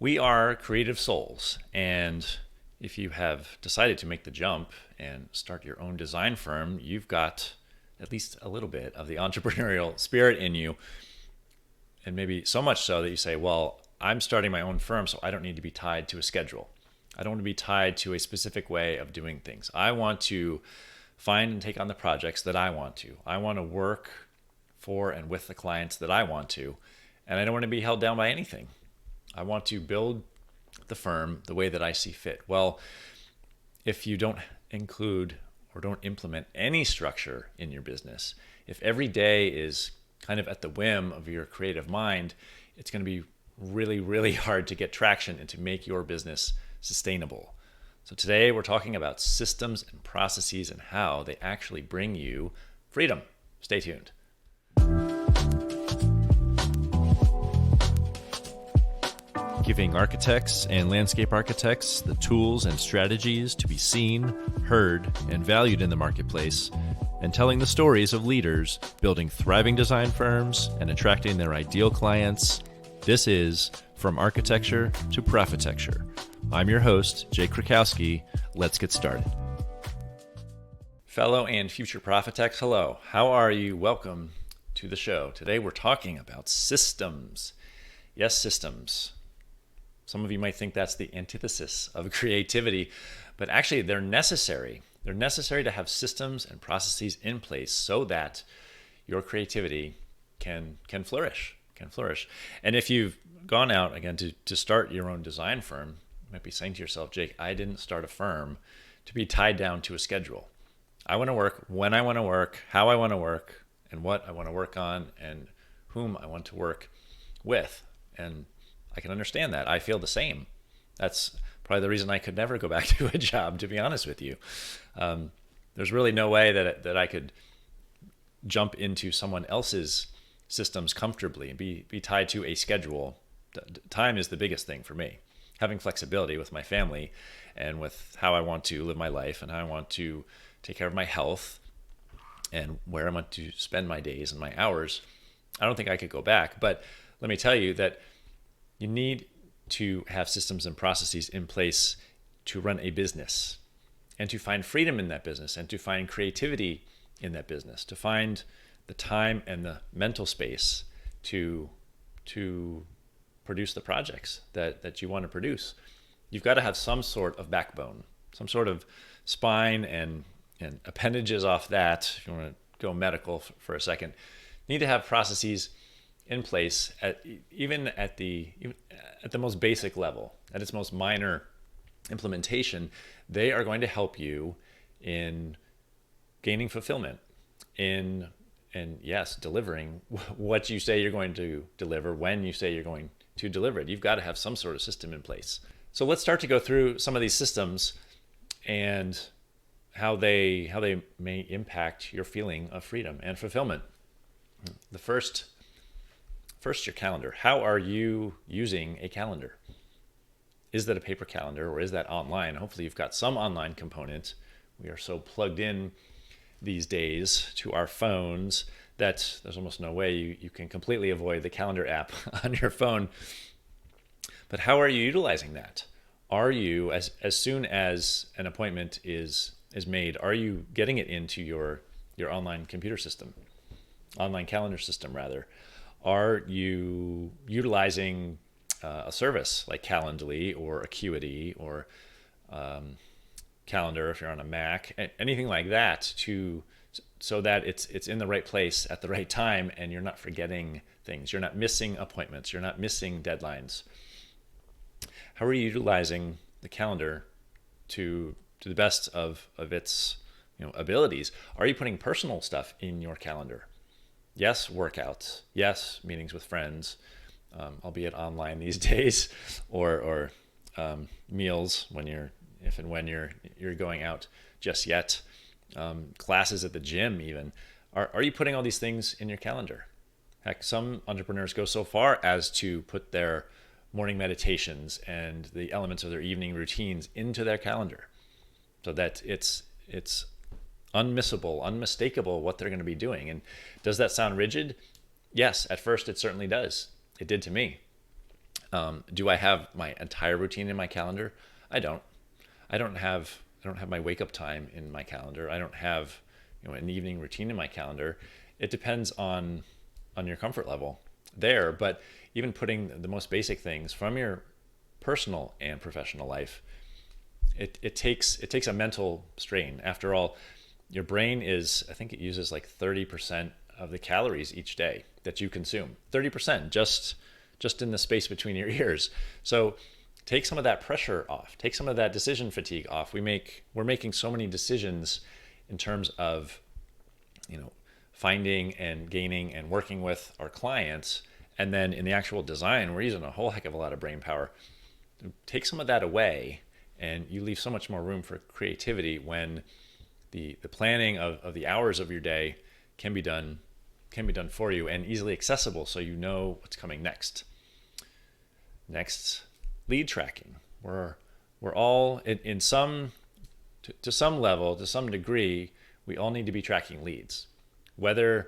We are creative souls, and if you have decided to make the jump and start your own design firm, you've got at least a little bit of the entrepreneurial spirit in you, and maybe so much so that you say, well, I'm starting my own firm, so I don't need to be tied to a schedule. I don't want to be tied to a specific way of doing things. I want to find and take on the projects that I want to. I want to work for and with the clients that I want to, and I don't want to be held down by anything. I want to build the firm the way that I see fit. Well, if you don't include or don't implement any structure in your business, if every day is kind of at the whim of your creative mind, it's going to be really, really hard to get traction and to make your business sustainable. So today we're talking about systems and processes and how they actually bring you freedom. Stay tuned. Giving architects and landscape architects the tools and strategies to be seen, heard, and valued in the marketplace, and telling the stories of leaders building thriving design firms and attracting their ideal clients. This is From Architecture to Profitecture. I'm your host, Jay Krakowski. Let's get started. Fellow and future Profitex, hello. How are you? Welcome to the show. Today we're talking about systems. Yes, systems. Some of you might think that's the antithesis of creativity, but actually they're necessary. They're necessary to have systems and processes in place so that your creativity can flourish. And if you've gone out again to start your own design firm, you might be saying to yourself, Jake, I didn't start a firm to be tied down to a schedule. I want to work when I want to work, how I want to work, and what I want to work on, and whom I want to work with. And I can understand that. I feel the same. That's probably the reason I could never go back to a job, to be honest with you. There's really no way that I could jump into someone else's systems comfortably and be tied to a schedule. Time is the biggest thing for me. Having flexibility with my family and with how I want to live my life and how I want to take care of my health and where I want to spend my days and my hours, I don't think I could go back. But let me tell you that you need to have systems and processes in place to run a business and to find freedom in that business and to find creativity in that business, to find the time and the mental space to produce the projects that you want to produce. You've got to have some sort of backbone, some sort of spine and appendages off that, if you want to go medical for a second. You need to have processes in place even at the most basic level, at its most minor implementation. They are going to help you in gaining fulfillment, and yes, delivering what you say you're going to deliver when you say you're going to deliver it. You've got to have some sort of system in place. So let's start to go through some of these systems and how they may impact your feeling of freedom and fulfillment. The first, your calendar. How are you using a calendar? Is that a paper calendar or is that online? Hopefully you've got some online component. We are so plugged in these days to our phones that there's almost no way you can completely avoid the calendar app on your phone. But how are you utilizing that? Are you, as soon as an appointment is made, are you getting it into your online computer system, online calendar system rather? Are you utilizing a service like Calendly or Acuity or Calendar if you're on a Mac, anything like that, so that it's in the right place at the right time and you're not forgetting things, you're not missing appointments, you're not missing deadlines? How are you utilizing the calendar to the best of its abilities? Are you putting personal stuff in your calendar? Yes, workouts. Yes, meetings with friends, albeit online these days, or meals if and when you're going out just yet. Classes at the gym even. Are you putting all these things in your calendar? Heck, some entrepreneurs go so far as to put their morning meditations and the elements of their evening routines into their calendar so that it's unmissable, unmistakable what they're going to be doing. And does that sound rigid? Yes, at first it certainly does. It did to me. Do I have my entire routine in my calendar? I don't. I don't have my wake up time in my calendar. I don't have an evening routine in my calendar. It depends on your comfort level there, but even putting the most basic things from your personal and professional life, it takes a mental strain. After all, your brain I think it uses like 30% of the calories each day that you consume. 30% just in the space between your ears. So take some of that pressure off. Take some of that decision fatigue off. We're making so many decisions in terms of finding and gaining and working with our clients, and then in the actual design, we're using a whole heck of a lot of brain power. Take some of that away, and you leave so much more room for creativity when the planning of the hours of your day can be done for you and easily accessible, so you know what's coming next. Next, lead tracking. We're all in some to some level, to some degree, we all need to be tracking leads. Whether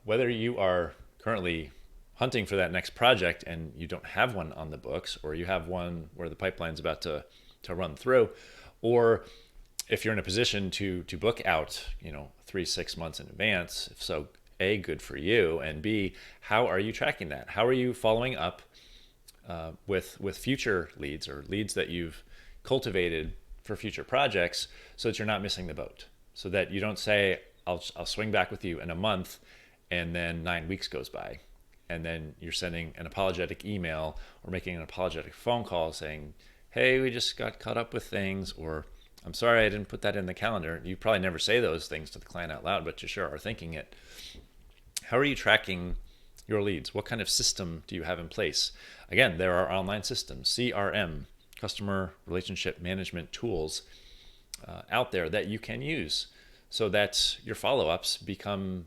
you are currently hunting for that next project and you don't have one on the books, or you have one where the pipeline's about to run through, or if you're in a position to book out 3-6 months in advance, if so, A, good for you, and B, how are you tracking that? How are you following up with future leads, or leads that you've cultivated for future projects, so that you're not missing the boat, so that you don't say, I'll swing back with you in a month, and then 9 weeks goes by, and then you're sending an apologetic email or making an apologetic phone call saying, hey, we just got caught up with things, or I'm sorry I didn't put that in the calendar. You probably never say those things to the client out loud, but you sure are thinking it. How are you tracking your leads? What kind of system do you have in place? Again, there are online systems, CRM, customer relationship management tools out there that you can use, so that your follow-ups become,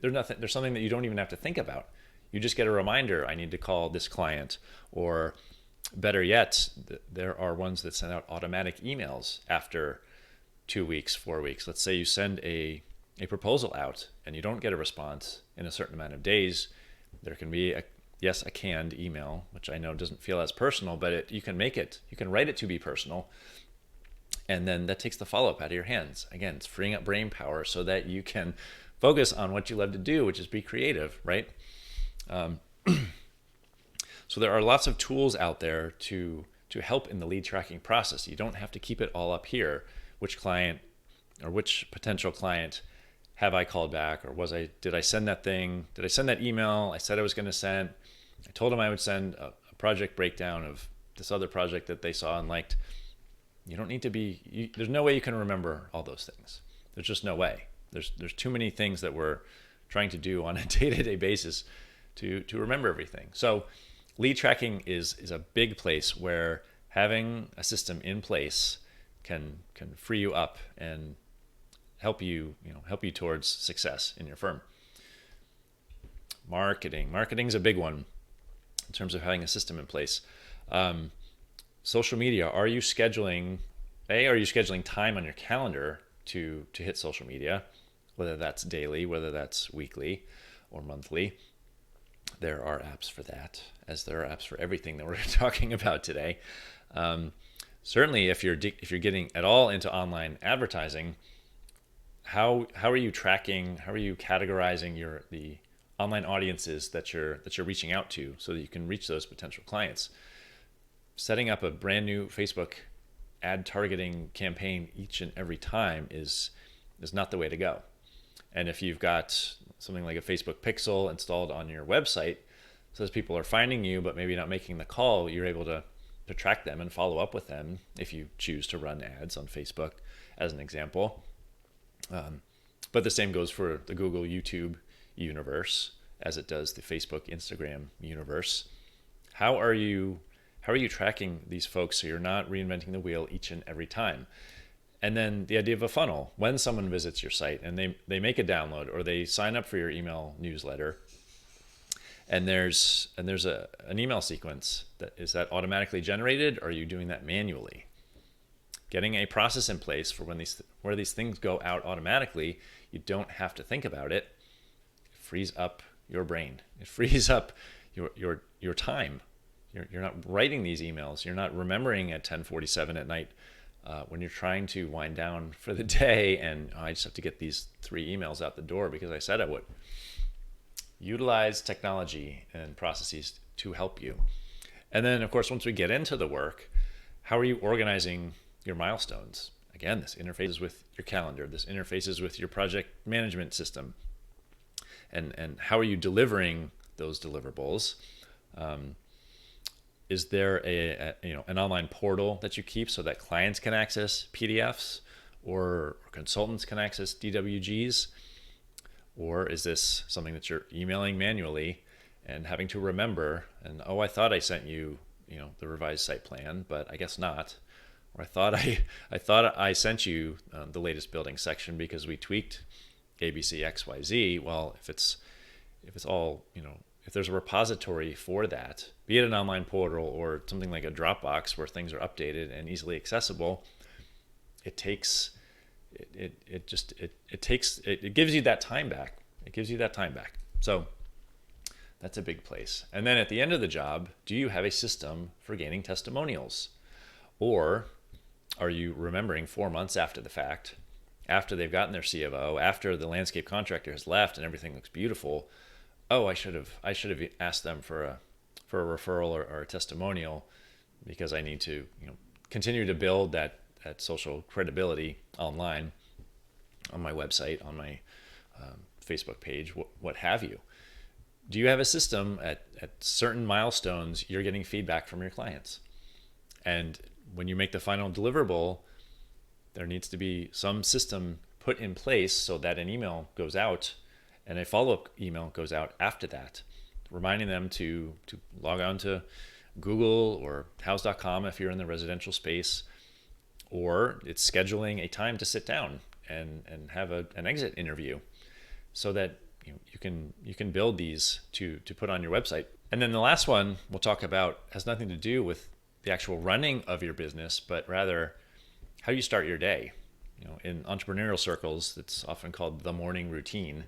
there's something that you don't even have to think about. You just get a reminder, I need to call this client, or better yet, there are ones that send out automatic emails after 2 weeks, 4 weeks. Let's say you send a proposal out and you don't get a response in a certain amount of days. There can be a canned email, which I know doesn't feel as personal, but you can write it to be personal. And then that takes the follow-up out of your hands. Again, it's freeing up brain power so that you can focus on what you love to do, which is be creative, right? So there are lots of tools out there to help in the lead tracking process. You don't have to keep it all up here. Which client or which potential client have I called back, or did I send that thing? Did I send that email I said I was going to send? I told them I would send a project breakdown of this other project that they saw and liked. You don't need to be, there's no way you can remember all those things. There's just no way. There's too many things that we're trying to do on a day-to-day basis to remember everything. So lead tracking is a big place where having a system in place can free you up and help you towards success in your firm. Marketing's a big one in terms of having a system in place. Social media, are you scheduling time on your calendar to hit social media, whether that's daily, whether that's weekly or monthly? There are apps for that, as there are apps for everything that we're talking about today. Certainly, if you're getting at all into online advertising, how are you tracking? How are you categorizing the online audiences that you're reaching out to, so that you can reach those potential clients? Setting up a brand new Facebook ad targeting campaign each and every time is not the way to go. And if you've got something like a Facebook pixel installed on your website, so as people are finding you but maybe not making the call, you're able to track them and follow up with them if you choose to run ads on Facebook, as an example. But the same goes for the Google YouTube universe as it does the Facebook Instagram universe. How are you tracking these folks so you're not reinventing the wheel each and every time? And then the idea of a funnel. When someone visits your site and they make a download, or they sign up for your email newsletter, and there's an email sequence, is that automatically generated, or are you doing that manually? Getting a process in place for where these things go out automatically, you don't have to think about it. It frees up your brain. It frees up your time. You're not writing these emails. You're not remembering at 10:47 at night when you're trying to wind down for the day, and I just have to get these 3 emails out the door because I said I would. Utilize technology and processes to help you. And then, of course, once we get into the work, how are you organizing your milestones? Again, this interfaces with your calendar. This interfaces with your project management system. And how are you delivering those deliverables? Is there an online portal that you keep so that clients can access PDFs or consultants can access DWGs? Or is this something that you're emailing manually and having to remember? And I thought I sent you, the revised site plan, but I guess not. Or I thought I sent you the latest building section because we tweaked ABC XYZ. Well, if it's all, if there's a repository for that, be it an online portal or something like a Dropbox where things are updated and easily accessible, it gives you that time back. It gives you that time back. So that's a big place. And then at the end of the job, do you have a system for gaining testimonials? Or are you remembering 4 months after the fact, after they've gotten their C of O, after the landscape contractor has left and everything looks beautiful? Oh, I should have asked them for a referral or a testimonial because I need to continue to build that social credibility online, on my website, on my Facebook page, what have you. Do you have a system at certain milestones you're getting feedback from your clients? And when you make the final deliverable, there needs to be some system put in place so that an email goes out and a follow-up email goes out after that, reminding them to log on to Google or house.com if you're in the residential space, or it's scheduling a time to sit down and have an exit interview so that you can build these to put on your website. And then the last one we'll talk about has nothing to do with the actual running of your business, but rather how you start your day. In entrepreneurial circles, it's often called the morning routine.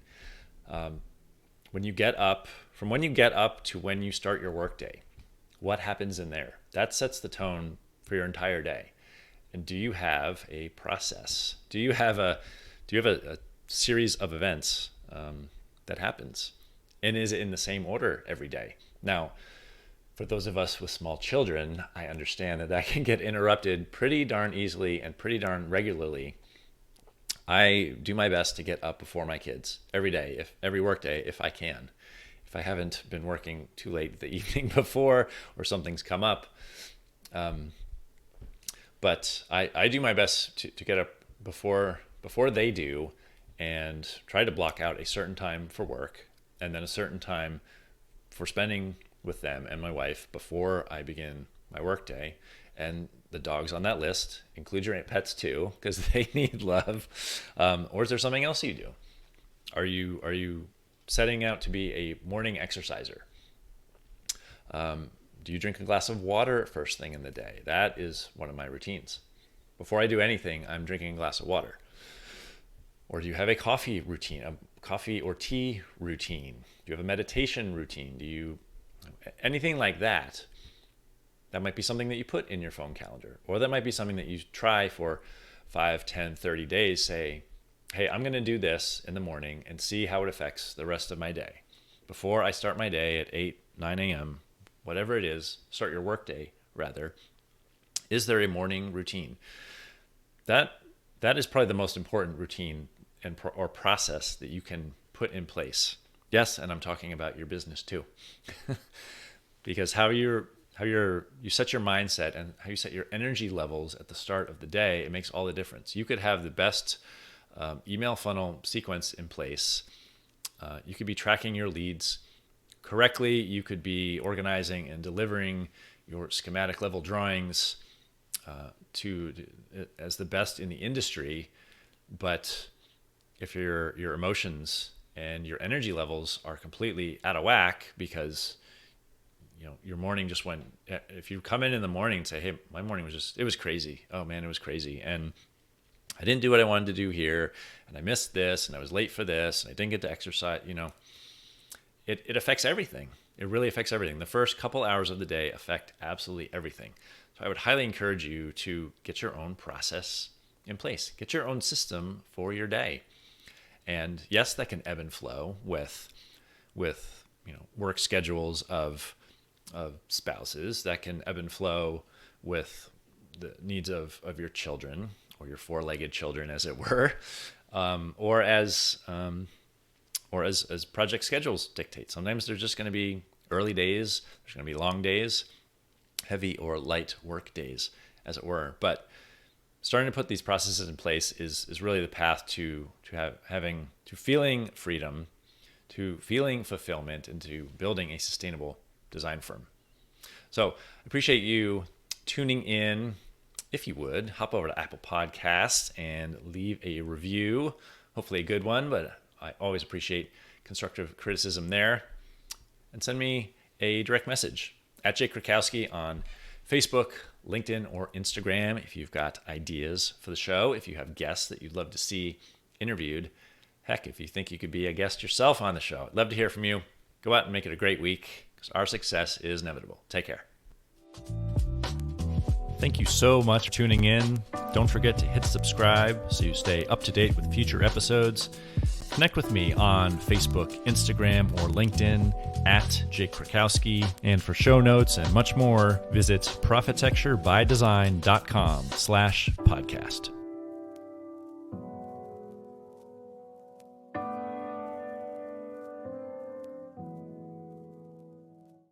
When you get up to when you start your workday, what happens in there? That sets the tone for your entire day. And do you have a process? Do you have a series of events that happens? And is it in the same order every day? Now, for those of us with small children, I understand that can get interrupted pretty darn easily and pretty darn regularly. I do my best to get up before my kids every day, every workday, if I can. If I haven't been working too late the evening before or something's come up. But I do my best to get up before they do and try to block out a certain time for work and then a certain time for spending with them and my wife before I begin my workday. And the dogs on that list include your pets too, because they need love. Or is there something else you do? Are you setting out to be a morning exerciser? Do you drink a glass of water first thing in the day? That is one of my routines. Before I do anything, I'm drinking a glass of water. Or do you have a coffee routine, a coffee or tea routine? Do you have a meditation routine? Do you anything like that? That might be something that you put in your phone calendar, or that might be something that you try for 5, 10, 30 days. Say, hey, I'm going to do this in the morning and see how it affects the rest of my day. Before I start my day at 8, 9 a.m., whatever it is, start your work day rather, is there a morning routine? That is probably the most important routine or process that you can put in place. Yes, and I'm talking about your business too. Because how you set your mindset and how you set your energy levels at the start of the day, it makes all the difference. You could have the best email funnel sequence in place. You could be tracking your leads correctly. You could be organizing and delivering your schematic level drawings as the best in the industry. But if your emotions and your energy levels are completely out of whack because your morning just went, if you come in the morning and say, hey, my morning it was crazy. Oh man, it was crazy. And I didn't do what I wanted to do here. And I missed this and I was late for this. And I didn't get to exercise, it affects everything. It really affects everything. The first couple hours of the day affect absolutely everything. So I would highly encourage you to get your own process in place. Get your own system for your day. And yes, that can ebb and flow with work schedules of spouses. That can ebb and flow with the needs of your children, or your four-legged children, as it were, or as project schedules dictate. Sometimes there's just going to be early days, there's going to be long days, heavy or light work days, as it were. But starting to put these processes in place is really the path to feeling freedom, to feeling fulfillment, and to building a sustainable design firm. So I appreciate you tuning in. If you would, hop over to Apple Podcasts and leave a review, hopefully a good one, but I always appreciate constructive criticism there. And send me a direct message at Jake Krakowski on Facebook, LinkedIn, or Instagram if you've got ideas for the show, if you have guests that you'd love to see interviewed. Heck, if you think you could be a guest yourself on the show, I'd love to hear from you. Go out and make it a great week, because our success is inevitable. Take care. Thank you so much for tuning in. Don't forget to hit subscribe so you stay up to date with future episodes. Connect with me on Facebook, Instagram, or LinkedIn at Jake Krakowski. And for show notes and much more, visit profitecturebydesign.com/podcast.